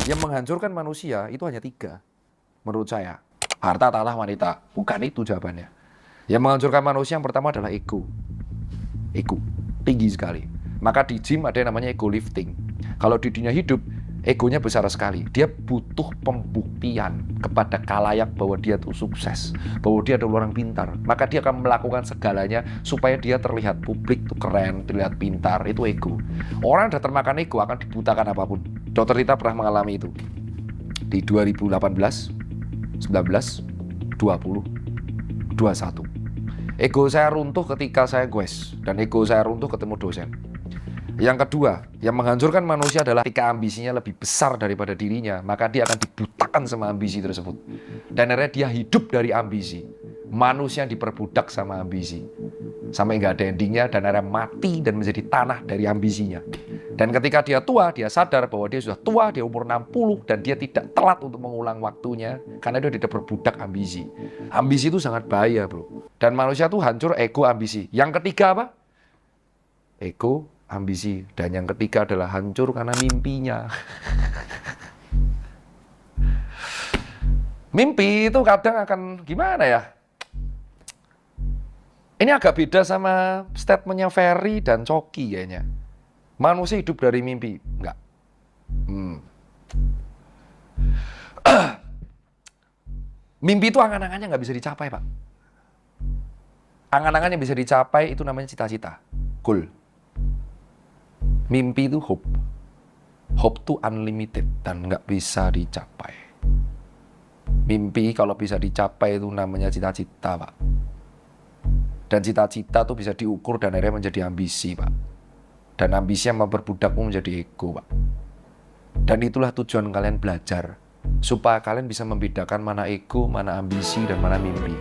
Yang menghancurkan manusia itu hanya 3, menurut saya. Harta, tahta, wanita. Bukan itu jawabannya. Yang menghancurkan manusia yang pertama adalah ego. Ego. Tinggi sekali. Maka di gym ada yang namanya ego lifting. Kalau di dunia hidup, egonya besar sekali. Dia butuh pembuktian kepada khalayak bahwa dia tuh sukses, bahwa dia adalah orang pintar. Maka dia akan melakukan segalanya supaya dia terlihat publik tuh keren, terlihat pintar. Itu ego. Orang yang sudah termakan ego akan dibutakan apapun. Dr. Rita pernah mengalami itu di 2018, 19, 20, 21. Ego saya runtuh ketika saya goes, dan ego saya runtuh ketemu dosen. Yang kedua, yang menghancurkan manusia adalah ketika ambisinya lebih besar daripada dirinya, maka dia akan dibutakan sama ambisi tersebut. Dan akhirnya dia hidup dari ambisi. Manusia yang diperbudak sama ambisi. Sampai nggak ada endingnya, dan akhirnya mati dan menjadi tanah dari ambisinya. Dan ketika dia tua, dia sadar bahwa dia sudah tua, dia umur 60, dan dia tidak telat untuk mengulang waktunya, karena dia tidak berbudak ambisi. Ambisi itu sangat bahaya, bro. Dan manusia itu hancur ego ambisi. Yang ketiga apa? Ego, ambisi. Dan yang ketiga adalah hancur karena mimpinya. Mimpi itu kadang akan gimana ya? Ini agak beda sama statementnya Ferry dan Coki kayaknya. Manusia hidup dari mimpi. Enggak. Mimpi itu angan-angannya nggak bisa dicapai, Pak. Angan-angan yang bisa dicapai itu namanya cita-cita. Goal. Mimpi itu hope. Hope itu unlimited dan nggak bisa dicapai. Mimpi kalau bisa dicapai itu namanya cita-cita, Pak. Dan cita-cita itu bisa diukur dan akhirnya menjadi ambisi, Pak. Dan ambisi yang memperbudakmu menjadi ego, Pak. Dan itulah tujuan kalian belajar. Supaya kalian bisa membedakan mana ego, mana ambisi, dan mana mimpi.